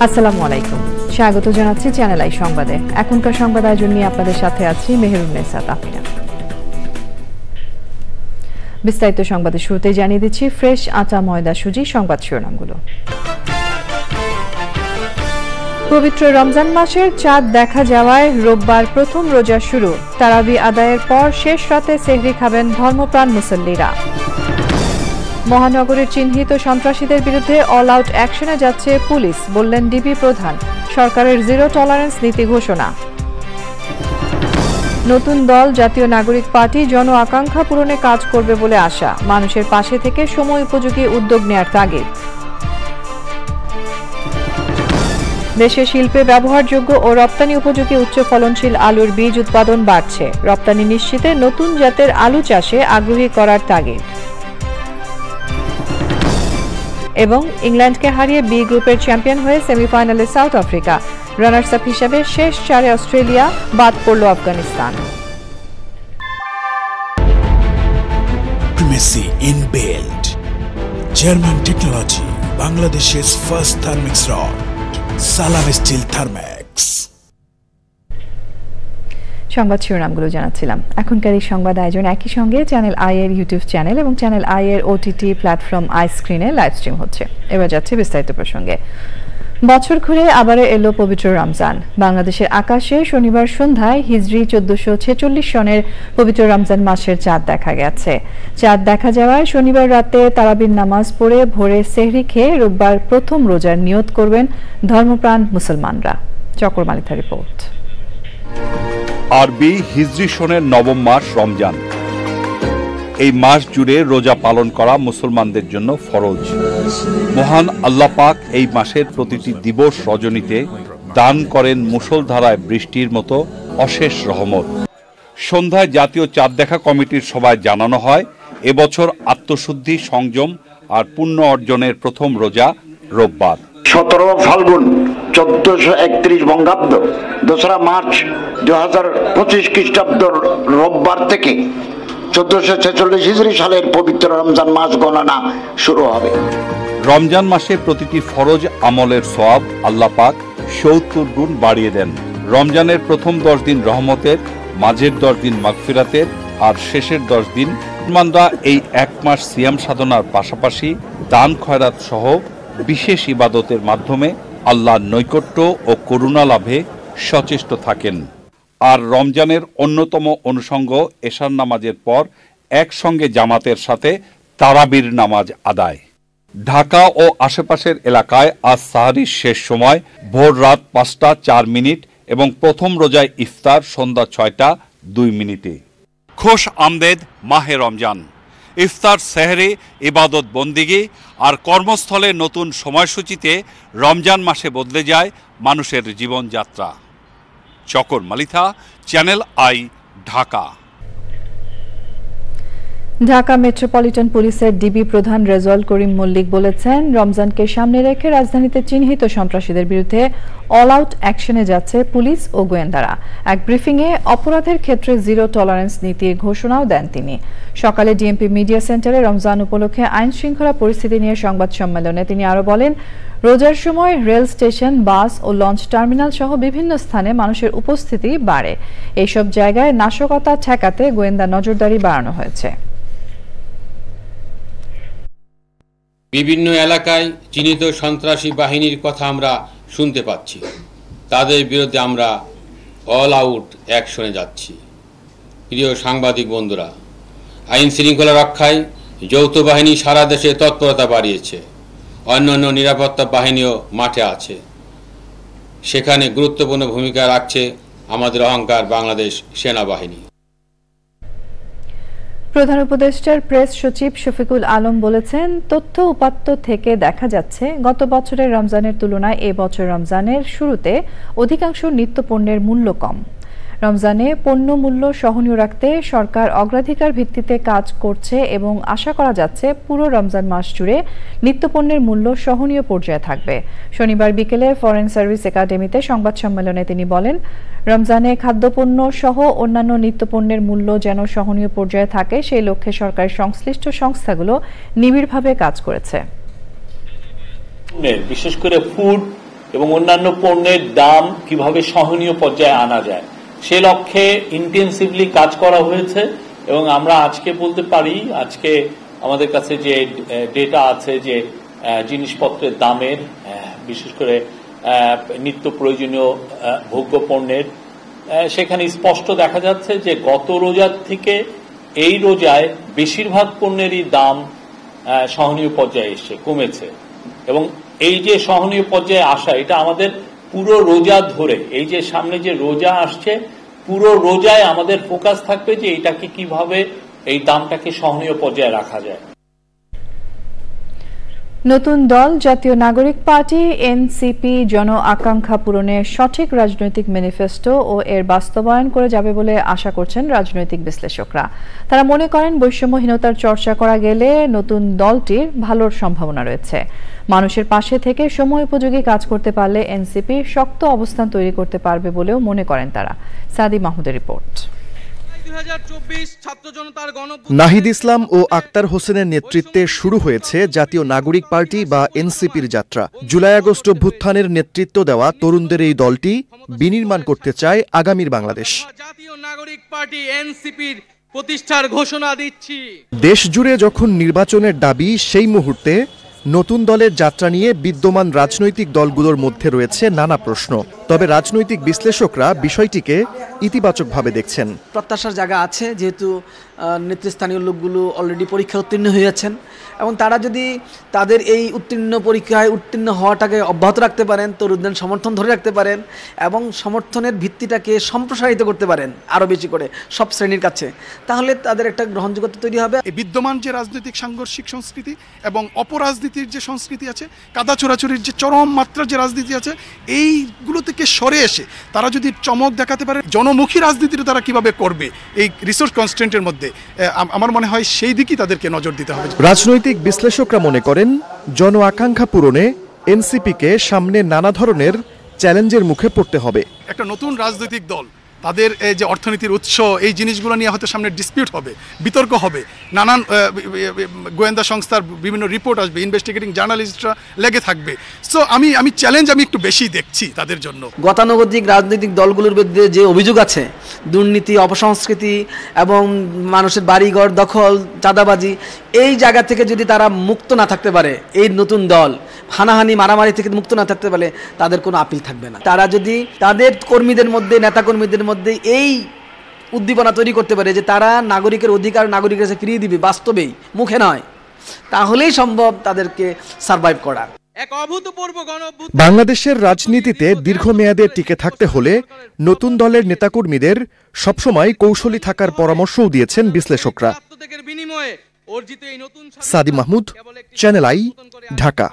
আসসালামু আলাইকুম, স্বাগত জানাচ্ছি চ্যানেল আই সংবাদে। এখনকার সংবাদ আয়োজন নিয়ে আপনাদের সাথে আছি মেহেরুন্নেসা তাফিয়া। বিস্তারিত সংবাদের শুরুতে জানিয়ে দিচ্ছি ফ্রেশ আটা ময়দা সুজি সংবাদ শিরোনামগুলো। পবিত্র রমজান মাসের চাঁদ দেখা যাওয়ায় রোববার প্রথম রোজা শুরু। তারাবি আদায়ের পর শেষ রাতে সেহরি খাবেন ধর্মপ্রাণ মুসল্লিরা। মহানগরের চিহ্নিত সন্ত্রাসীদের বিরুদ্ধে অল আউট অ্যাকশনে যাচ্ছে পুলিশ, বললেন ডিবি প্রধান। সরকারের জিরো টলারেন্স নীতি ঘোষণা। নতুন দল জাতীয় নাগরিক পার্টি জন আকাঙ্ক্ষা পূরণে কাজ করবে বলে আশা। মানুষের পাশে থেকে সময় উপযোগী উদ্যোগ নেয়ার তাগিদ। দেশে শিল্পে ব্যবহারযোগ্য ও রপ্তানি উপযোগী উচ্চ ফলনশীল আলুর বীজ উৎপাদন বাড়ছে। রপ্তানি নিশ্চিতে নতুন জাতের আলু চাষে আগ্রহী করার তাগিদ। এবং ইংল্যান্ডকে হারিয়ে বি গ্রুপের চ্যাম্পিয়ন হয়ে সেমিফাইনালে সাউথ আফ্রিকা। রানার্স আপ হিসেবে শেষ চারে অস্ট্রেলিয়া, বাদ পড়ল Afghanistan. Primacy in build. German technology, Bangladesh's first thermix rod. Salam Steel Thermex. সংবাদ শিরোনামগুলো জানাচ্ছিলাম। এখনকার এই সংবাদ আয়োজন একই সঙ্গে চ্যানেল আই এর ইউটিউব চ্যানেল এবং চ্যানেল আই এর ওটিটি প্ল্যাটফর্ম আই স্ক্রিনে লাইভ স্ট্রিম হচ্ছে। এবার যাচ্ছে বিস্তারিত প্রসঙ্গে। বছর ঘুরে আবারও এলো পবিত্র রমজান। বাংলাদেশের আকাশে শনিবার সন্ধ্যায় হিজরি 1446 সনের পবিত্র রমজান মাসের চাঁদ দেখা গেছে। চাঁদ দেখা যাওয়ায় শনিবার রাতে তারাবির নামাজ পড়ে ভোরে সেহরি খেয়ে রোববার প্রথম রোজার নিয়ত করবেন ধর্মপ্রাণ মুসলমানরা। চক্র মালিথা রিপোর্ট। আরবি হিজরি সনের নবম মাস রমজান। এই মাস জুড়ে রোজা পালন করা মুসলমানদের জন্য ফরজ। মহান আল্লাহ পাক এই মাসের প্রতিটি দিবস রজনীতে দান করেন মুষলধারায় বৃষ্টির মতো অশেষ রহমত। সন্ধ্যায় জাতীয় চাঁদ দেখা কমিটির সভায় জানানো হয়, এবছর আত্মশুদ্ধি, সংযম আর পুণ্য অর্জনের প্রথম রোজা রোববার। 17 ফাল্গুন 1431 বঙ্গাব্দ, 2 মার্চ 2025 খ্রিস্টাব্দ রোববার থেকে 1446 হিজরি সালের পবিত্র রমজান মাস গণনা শুরু হবে। রমজান মাসে প্রতিটি ফরজ আমলের সওয়াব আল্লাহ পাক 70 গুণ বাড়িয়ে দেন। রমজানের প্রথম 10 দিন রহমতের, মাঝের 10 দিন মাগফিরাতের আর শেষের 10 দিন মুসলমানরা এই এক মাস সিয়াম সাধনার পাশাপাশি দান খয়রাত সহ বিশেষ ইবাদতের মাধ্যমে আল্লাহর নৈকট্য ও করুণা লাভে সচেষ্ট থাকেন। আর রমজানের অন্যতম অনুষঙ্গ এশার নামাজের পর একসঙ্গে জামাতের সাথে তারাবির নামাজ আদায়। ঢাকা ও আশেপাশের এলাকায় আজ সাহারির শেষ সময় ভোর রাত 5টা 4 মিনিট এবং প্রথম রোজায় ইফতার সন্ধ্যা 6টা 2 মিনিটে। খোশ আমদেদ মাহে রমজান। ইফতার, সেহরি, ইবাদত বন্দিগি আর কর্মস্থলে নতুন সময়সূচিতে রমজান মাসে বদলে যায় মানুষের জীবনযাত্রা। Chakor Malitha, channel I, Dhaka. Dhaka metropolitan পুলিশের ডিবি প্রধান রেজাউল করিম মল্লিক বলেছেন, রমজানকে সামনে রেখে রাজধানীতে চিহ্নিত সন্ত্রাসীদের বিরুদ্ধে অল আউট অ্যাকশনে যাচ্ছে পুলিশ ও গোয়েন্দারা। এক ব্রিফিংয়ে অপরাধের ক্ষেত্রে জিরো টলারেন্স নীতির ঘোষণাও দেন তিনি। সকালে ডিএমপি মিডিয়া সেন্টারে রমজান উপলক্ষে আইন শৃঙ্খলা পরিস্থিতি নিয়ে সংবাদ সম্মেলনে তিনি আরো বলেন, রোজার সময় রেল স্টেশন, বাস ও লঞ্চ টার্মিনাল সহ বিভিন্ন স্থানে মানুষের উপস্থিতি বাড়ে। এইসব জায়গায় নাশকতা ঠেকাতে গোয়েন্দা নজরদারি বাড়ানো হয়েছে। বিভিন্ন এলাকায় চিহ্নিত সন্ত্রাসী বাহিনীর কথা আমরা শুনতে পাচ্ছি। তাদের বিরুদ্ধে আমরা অল আউট অ্যাকশনে যাচ্ছি। প্রিয় সাংবাদিক বন্ধুরা, আইন শৃঙ্খলা রক্ষায় যৌথ বাহিনী সারা দেশে তৎপরতা বাড়িয়েছে। অন্যান্য নিরাপত্তা বাহিনীও মাঠে আছে। সেখানে গুরুত্বপূর্ণ ভূমিকা রাখছে আমাদের অহংকার বাংলাদেশ সেনাবাহিনী। প্রধান উপদেষ্টার প্রেস সচিব শফিকুল আলম বলেছেন, তথ্য উপাত্ত থেকে দেখা যাচ্ছে গত বছরের রমজানের তুলনায় এবছর রমজানের শুরুতে অধিকাংশ নিত্যপণ্যের মূল্য কম। রমজানে পণ্য মূল্য সহনীয় রাখতে সরকার অগ্রাধিকার ভিত্তিতে কাজ করছে এবং আশা করা যাচ্ছে পুরো রমজান মাস জুড়ে নিত্যপণ্যের মূল্য সহনীয় পর্যায়ে থাকবে। শনিবার বিকেলে ফরেন সার্ভিস একাডেমিতে সংবাদ সম্মেলনে তিনি বলেন, রমজানে খাদ্যপণ্য সহ অন্যান্য নিত্যপণ্যের মূল্য যেন সহনীয় পর্যায়ে থাকে সেই লক্ষ্যে সরকারের সংশ্লিষ্ট সংস্থাগুলো নিবিড়ভাবে কাজ করেছে। বিশেষ করে ফুড এবং অন্যান্য পণ্যের দাম কিভাবে সহনীয় পর্যায়ে আনা যায় সে লক্ষ্যে ইন্টেন্সিভলি কাজ করা হয়েছে। এবং আমরা আজকে বলতে পারি, আজকে আমাদের কাছে যে ডেটা আছে যে জিনিসপত্রের দামের, বিশেষ করে নিত্য প্রয়োজনীয় ভোগ্য পণ্যের, সেখানে স্পষ্ট দেখা যাচ্ছে যে গত রোজার থেকে এই রোজায় বেশিরভাগ পণ্যেরই দাম সহনীয় পর্যায়ে এসে কমেছে। এবং এই যে সহনীয় পর্যায়ে আসা, এটা আমাদের পুরো রোজা ধরে, এই যে সামনে যে রোজা আসছে পুরো রোজায় আমাদের ফোকাস থাকবে যে এটাকে কিভাবে এই দামটাকে সহনীয় পর্যায়ে রাখা যায়। নতুন দল জাতীয় নাগরিক পার্টি এনসিপি জন আকাঙ্ক্ষা পূরণে সঠিক রাজনৈতিক ম্যানিফেস্টো ও এর বাস্তবায়ন করে যাবে বলে আশা করছেন রাজনৈতিক বিশ্লেষকরা। তারা মনে করেন বৈষম্যহীনতার চর্চা করা গেলে নতুন দলটির ভালোর সম্ভাবনা রয়েছে। মানুষের পাশে থেকে সময় উপযোগী কাজ করতে পারলে এনসিপি শক্ত অবস্থান তৈরি করতে পারবে বলেও মনে করেন তারা। সাদি মাহমুদের রিপোর্ট। নাহিদ ইসলাম ও আক্তার হোসেনের নেতৃত্বে শুরু হয়েছে জাতীয় নাগরিক পার্টি বা এনসিপির যাত্রা। জুলাই আগস্ট অভ্যুত্থানের নেতৃত্ব দেওয়া তরুণদের এই দলটি বিনির্মাণ করতে চায় আগামীর বাংলাদেশ। জাতীয় নাগরিক পার্টি এনসিপির প্রতিষ্ঠার ঘোষণা দিচ্ছি। দেশ জুড়ে যখন নির্বাচনের দাবি, সেই মুহূর্তে নতুন দলের যাত্রা নিয়ে বিদ্যমান রাজনৈতিক দলগুলোর মধ্যে রয়েছে নানা প্রশ্ন। তবে রাজনৈতিক বিশ্লেষকরা বিষয়টিকে ইতিবাচকভাবে দেখছেন। প্রত্যাশার জায়গা আছে, যেহেতু নেতৃস্থানীয় লোকগুলো অলরেডি পরীক্ষা উত্তীর্ণ হয়েছেন এবং তারা যদি তাদের এই পরীক্ষায় উত্তীর্ণ হওয়াটাকে অব্যাহত রাখতে পারেন, তরুণদের সমর্থন ধরে রাখতে পারেন এবং সমর্থনের ভিত্তিটাকে সম্প্রসারিত করতে পারেন আরও বেশি করে সব শ্রেণীর কাছে, তাহলে তাদের একটা গ্রহণযোগ্যতা তৈরি হবে। এই বিদ্যমান যে রাজনৈতিক সাংঘর্ষিক সংস্কৃতি এবং অপরাজনীতির যে সংস্কৃতি আছে, কাদা চোরাচুরির যে চরম মাত্রার যে রাজনীতি আছে, এইগুলো থেকে সরে এসে তারা যদি চমক দেখাতে পারে, জনমুখী রাজনীতিটা তারা কিভাবে করবে এই রিসোর্স কনস্ট্রেন্টের মধ্যে, আমার মনে হয় সেই দিকেই তাদেরকে নজর দিতে হবে। রাজনৈতিক বিশ্লেষকরা মনে করেন জন আকাঙ্ক্ষা পূরণে এনসিপিকে সামনে নানা ধরনের চ্যালেঞ্জের মুখে পড়তে হবে। একটা নতুন রাজনৈতিক দল, তাদের যে অর্থনীতির উৎস, এই জিনিসগুলো নিয়ে হয়তো সামনে ডিসপিউট হবে, বিতর্ক হবে, নানান গোয়েন্দা সংস্থার বিভিন্ন রিপোর্ট আসবে, ইনভেস্টিগেটিং জার্নালিস্টরা লেগে থাকবে। সো আমি চ্যালেঞ্জ একটু বেশি দেখছি তাদের জন্য। গতানুগতিক রাজনৈতিক দলগুলোর বিরুদ্ধে যে অভিযোগ আছে, দুর্নীতি, অপসংস্কৃতি এবং মানুষের বাড়িঘর দখল, চাঁদাবাজি, এই জায়গা থেকে যদি তারা মুক্ত না থাকতে পারে, এই নতুন দল হানাহানি মারামারি থেকে মুক্ত না থাকতে পারে, তাদের কোনো আপিল থাকবে না। তারা যদি তাদের কর্মীদের মধ্যে, নেতাকর্মীদের মধ্যে এই উদ্দীপনা তৈরি করতে পারে যে তারা নাগরিকের অধিকার নাগরিকের কাছে ফিরিয়ে দিবে, বাস্তবেই মুখে নয়, তাহলেই সম্ভব তাদেরকে সারভাইভ করা। বাংলাদেশের রাজনীতিতে দীর্ঘমেয়াদে টিকে থাকতে হলে নতুন দলের নেতাকর্মীদের সবসময় কৌশলী থাকার পরামর্শও দিয়েছেন বিশ্লেষকরা। সাদি Mahmud, channel I, Dhaka.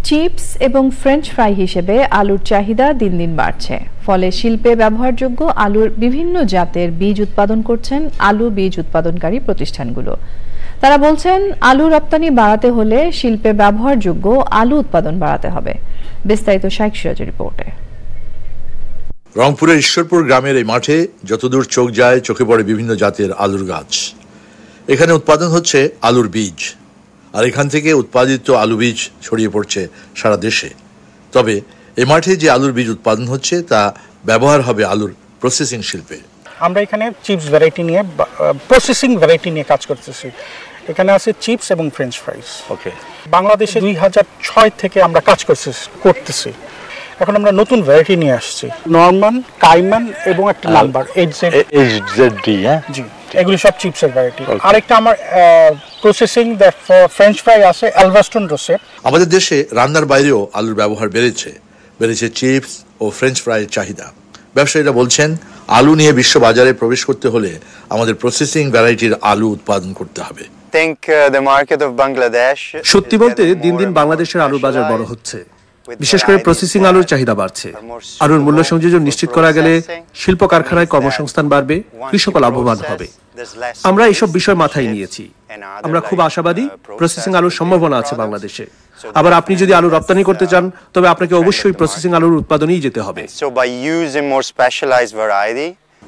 Chips এবং ফ্রেঞ্চ ফ্রাই হিসেবে আলুর চাহিদা দিন দিন বাড়ছে। ফলে শিল্পে ব্যবহারযোগ্য আলুর বিভিন্ন জাতের বীজ উৎপাদন করছেন আলু বীজ উৎপাদনকারী প্রতিষ্ঠানগুলো। তারা বলছেন, আলু রপ্তানি বাড়াতে হলে শিল্পে ব্যবহারযোগ্য আলু উৎপাদন বাড়াতে হবে। বিস্তারিত শাইখ সিরাজের রিপোর্টে। রংপুরের ঈশ্বরপুর গ্রামের এই মাঠে যতদূর চোখ যায় চোখে পড়ে বিভিন্ন জাতের আলুর গাছ। এখানে উৎপাদন হচ্ছে আলুর বীজ, আর এখান থেকে উৎপাদিত আলু বীজ ছড়িয়ে পড়ছে সারা দেশে। তবে এই মাঠে যে আলুর বীজ উৎপাদন হচ্ছে তা ব্যবহার হবে আলুর প্রসেসিং শিল্পে। আমরা এখানে চিপস ভ্যারাইটি নিয়ে, প্রসেসিং ভ্যারাইটি নিয়ে কাজ করতেছি। এখানে আছে চিপস এবং ফ্রেঞ্চ ফ্রাইস। ওকে, বাংলাদেশে 2006 থেকে আমরা কাজ করতেছি। এখন আমরা নতুন ভ্যারাইটি নিয়ে আসছি, নরমান, কাইমান এবং একটা নাম্বার এইচজেডডি। হ্যাঁ জি, এগুলো সব চিপসের ভ্যারাইটি। আরেকটা আমার প্রসেসিং ফ্রেঞ্চ ফ্রাই আছে, এলভাস্টন রোসেট। আমাদের দেশে রান্নার বাইরেও আলুর ব্যবহার বেড়েছে চিপস ও ফ্রেঞ্চ ফ্রাইয়ের চাহিদা। ব্যবসায়ীরা বলছেন, আলু নিয়ে বিশ্ব বাজারে প্রবেশ করতে হলে আমাদের প্রসেসিং ভ্যারাইটির আলু উৎপাদন করতে হবে। সত্যি বলতে দিন দিন বাংলাদেশের আলুর বাজার বড় হচ্ছে, বিশেষ করে প্রসেসিং আলুর চাহিদা বাড়ছে। আলুর মূল্য সংযোজন নিশ্চিত করা গেলে শিল্প কারখানায় কর্মসংস্থান বাড়বে, কৃষক লাভবান হবে। আমরা এসব বিষয় মাথায় নিয়েছি। আমরা খুব আশাবাদী প্রসেসিং আলুর সম্ভাবনা আছে বাংলাদেশে। আবার আপনি যদি আলু রপ্তানি করতে চান তবে আপনাকে অবশ্যই প্রসেসিং আলুর উৎপাদনেই যেতে হবে।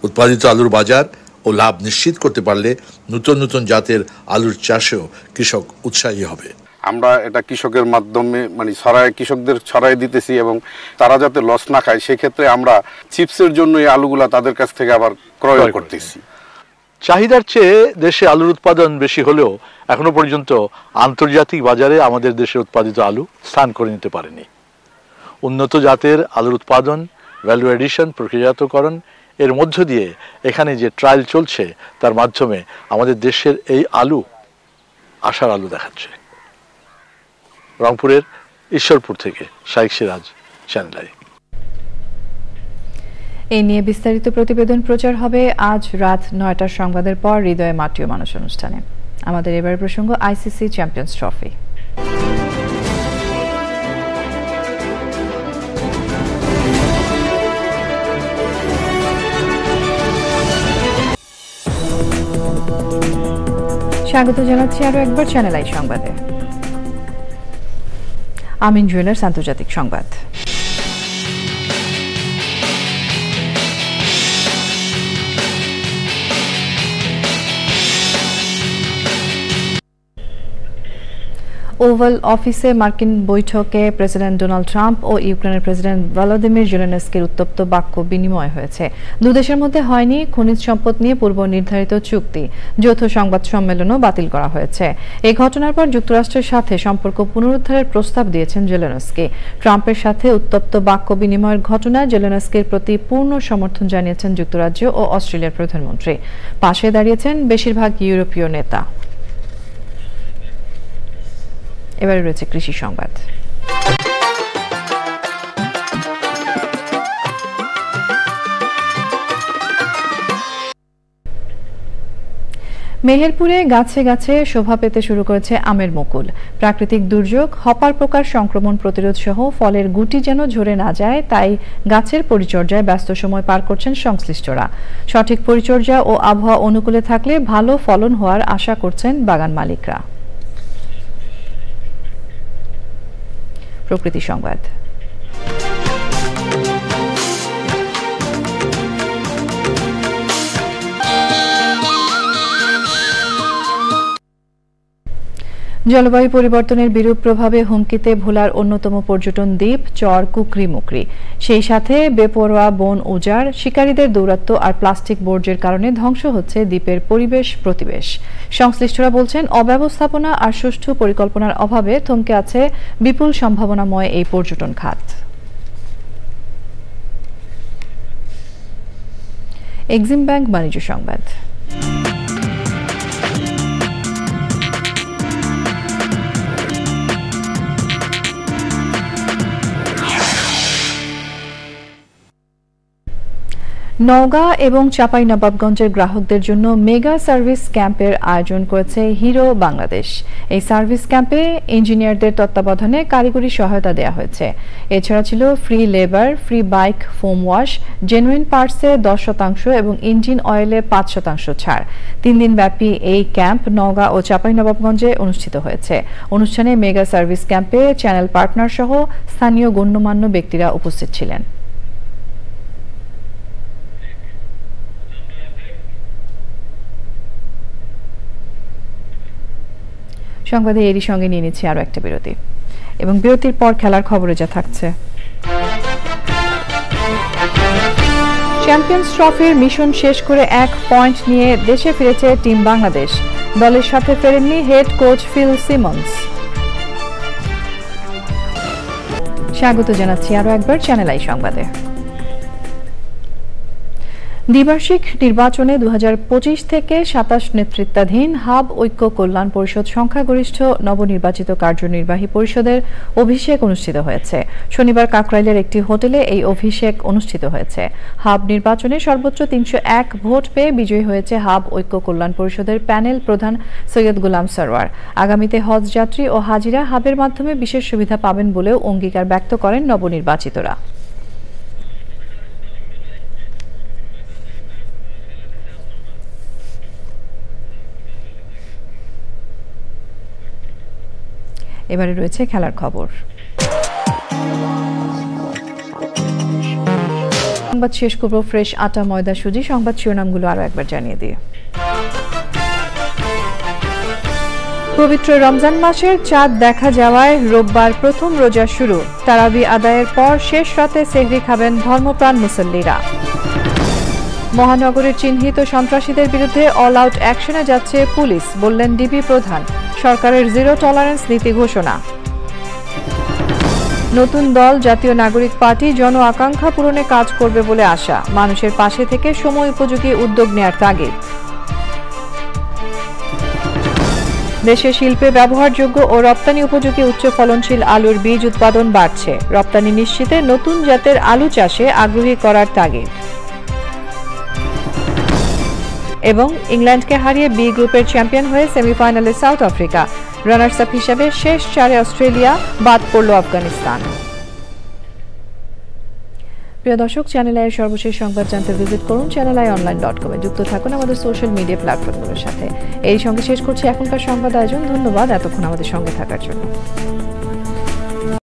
উৎপাদিত আলুর বাজার ও লাভ নিশ্চিত করতে পারলে নতুন নতুন জাতের আলুর চাষেও কৃষক উৎসাহী হবে। আমরা এটা কৃষকের মাধ্যমে মানে কৃষকদের ছড়াই দিতেছি এবং তারা যাতে লস না খায় সেক্ষেত্রে আমরা চিপসের জন্য এই আলুগুলা তাদের কাছ থেকে আবার ক্রয় করতেছি। চাহিদার চেয়ে দেশে আলুর উৎপাদন বেশি হলেও এখনো পর্যন্ত আন্তর্জাতিক বাজারে আমাদের দেশের উৎপাদিত আলু স্থান করে নিতে পারেনি। উন্নত জাতের আলুর উৎপাদন, ভ্যালু এডিশন, প্রক্রিয়াজাতকরণ এর মধ্য দিয়ে এখানে যে ট্রায়াল চলছে তার মাধ্যমে আমাদের দেশের এই আলু আশার আলু দেখাচ্ছে। রংপুরের ঈশ্বরপুর থেকে শাইখ সিরাজ, চ্যানেল আই। এই নিয়ে বিস্তারিত প্রতিবেদন প্রচার হবে আজ রাত ৯টার সংবাদের পর হৃদয়ে মাটিও মানুষ অনুষ্ঠানে। আমাদের এবারের প্রসঙ্গ আইসিসি চ্যাম্পিয়ন্স ট্রফি। স্বাগত জানাচ্ছি আরো একবার চ্যানেল আই সংবাদে। আমিন জুয়েলার্স আন্তর্জাতিক সংবাদ। ওভাল অফিসে মার্কিন বৈঠকে প্রেসিডেন্ট ডোনাল্ড ট্রাম্প ও ইউক্রেনের প্রেসিডেন্ট ভলোদিমির জেলেনস্কির উত্তপ্ত বাক্য বিনিময় হয়েছে। দুদেশের মধ্যে হয়নি খনিজ সম্পদ নিয়ে পূর্ব নির্ধারিত চুক্তি। যৌথ সংবাদ সম্মেলনও বাতিল করা হয়েছে। এই ঘটনার পর যুক্তরাষ্ট্রের সাথে সম্পর্ক পুনরুদ্ধারের প্রস্তাব দিয়েছেন জেলেনস্কি। ট্রাম্পের সাথে উত্তপ্ত বাক্য বিনিময়ের ঘটনায় জেলেনস্কির প্রতি পূর্ণ সমর্থন জানিয়েছেন যুক্তরাজ্য ও অস্ট্রেলিয়ার প্রধানমন্ত্রী। পাশে দাঁড়িয়েছেন বেশিরভাগ ইউরোপীয় নেতা। এবারে রয়েছে কৃষি সংবাদ। মেহেরপুরে গাছে গাছে শোভা পেতে শুরু করেছে আমের মুকুল। প্রাকৃতিক দুর্যোগ, হপার পোকার সংক্রমণ প্রতিরোধ সহ ফলের গুটি যেন ঝরে না যায় তাই গাছের পরিচর্যায় ব্যস্ত সময় পার করছেন সংশ্লিষ্টরা। সঠিক পরিচর্যা ও আবহাওয়া অনুকূলে থাকলে ভালো ফলন হওয়ার আশা করছেন বাগান মালিকরা। প্রকৃতি সংবাদ। জলবায়ু পরিবর্তনের বিরূপ প্রভাবে হুমকিতে ভোলার অন্যতম পর্যটন দ্বীপ চর কুকরিমুকরি। সেই সাথে বেপরোয়া বন উজাড়, শিকারীদের দৌরাত্ম্য আর প্লাস্টিক বর্জ্যের কারণে ধ্বংস হচ্ছে দ্বীপের পরিবেশ প্রতিবেশ। সংশ্লিষ্টরা বলছেন অব্যবস্থাপনা আর সুষ্ঠু পরিকল্পনার অভাবে থমকে আছে বিপুল সম্ভাবনাময় এই পর্যটন খাত। এক্সিম ব্যাংক বাণিজ্য সংবাদ। নওগাঁ এবং চাঁপাইনবাবগঞ্জের গ্রাহকদের জন্য মেগা সার্ভিস ক্যাম্পের আয়োজন করেছে হিরো বাংলাদেশ। এই সার্ভিস ক্যাম্পে ইঞ্জিনিয়ারদের তত্ত্বাবধানে কারিগরি সহায়তা দেওয়া হয়েছে। এছাড়া ছিল free labour, free bike foam wash, genuine পার্টসে 10% এবং ইঞ্জিন অয়েলে 5% ছাড়। 3 দিন ব্যাপী এই ক্যাম্প নওগাঁ ও চাঁপাইনবাবগঞ্জে অনুষ্ঠিত হয়েছে। অনুষ্ঠানে মেগা সার্ভিস ক্যাম্পে চ্যানেল পার্টনার সহ স্থানীয় গণ্যমান্য ব্যক্তিরা উপস্থিত ছিলেন। সংবাদে এরই সঙ্গে নিয়ে নিচ্ছি আরো একটা বিরতি এবং বিরতির পর খেলার খবরে যা থাকছে। চ্যাম্পিয়ন্স ট্রফির মিশন শেষ করে 1 পয়েন্ট নিয়ে দেশে ফিরেছে টিম বাংলাদেশ। দলের সাথে ফেরেননি হেড কোচ ফিল সিমন্স। স্বাগত জানাচ্ছি আরো একবার চ্যানেল আই সংবাদে। দ্বিবার্ষিক নির্বাচনে 2025 থেকে 27 নেতৃত্বাধীন হাব ঐক্য কল্যাণ পরিষদ সংখ্যাগরিষ্ঠ নবনির্বাচিত কার্যনির্বাহী পরিষদের অভিষেক অনুষ্ঠিত হয়েছে। শনিবার কাকরাইলের একটি হোটেলে এই অভিষেক অনুষ্ঠিত হয়েছে। হাব নির্বাচনে সর্বোচ্চ 301 ভোট পেয়ে বিজয়ী হয়েছে হাব ঐক্য কল্যাণ পরিষদের প্যানেল প্রধান সৈয়দ গোলাম সরওয়ার। আগামীতে হজ যাত্রী ও হাজিরা হাবের মাধ্যমে বিশেষ সুবিধা পাবেন বলেও অঙ্গীকার ব্যক্ত করেন নবনির্বাচিতরা। এবারে রয়েছে খেলার খবর। সংবাদ শেষ করব ফ্রেশ আটা ময়দা সুজি। সংবাদ শিরোনামগুলো আরো একবার জানিয়ে দিই। পবিত্র রমজান মাসের চাঁদ দেখা যাওয়ায় রোববার প্রথম রোজা শুরু। তারাবি আদায়ের পর শেষ রাতে সেহরি খাবেন ধর্মপ্রাণ মুসল্লিরা। মহানগরের চিহ্নিত সন্ত্রাসীদের বিরুদ্ধে অল আউট অ্যাকশনে যাচ্ছে পুলিশ, বললেন ডিবি প্রধান। সরকারের জিরো টলারেন্স নীতি ঘোষণা। নতুন দল জাতীয় নাগরিক পার্টি জন আকাঙ্ক্ষা পূরণে কাজ করবে বলে আশা। মানুষের পাশে থেকে সময় উপযোগী উদ্যোগ নেয়ার তাগিদ। দেশে শিল্পে ব্যবহারযোগ্য ও রপ্তানি উপযোগী উচ্চ ফলনশীল আলুর বীজ উৎপাদন বাড়ছে। রপ্তানি নিশ্চিতে নতুন জাতের আলু চাষে আগ্রহী করার তাগিদ। এবং ইংল্যান্ডকে হারিয়ে বি গ্রুপের চ্যাম্পিয়ন হয়ে সেমিফাইনালে সাউথ আফ্রিকা। রানার্স আপ হিসেবে শেষ 4 অস্ট্রেলিয়া, বাদ পড়ল আফগানিস্তান। প্রিয় দর্শক, চ্যানেল আইয়ের সর্বশেষ সংবাদ জানতে ভিজিট করুন channelionline.com-এ। যুক্ত থাকুন আমাদের সোশ্যাল মিডিয়া প্ল্যাটফর্মগুলোর সাথে। এই সঙ্গে শেষ করছি এখনকার সংবাদ আয়োজন। ধন্যবাদ এতক্ষণ আমাদের সঙ্গে থাকার জন্য।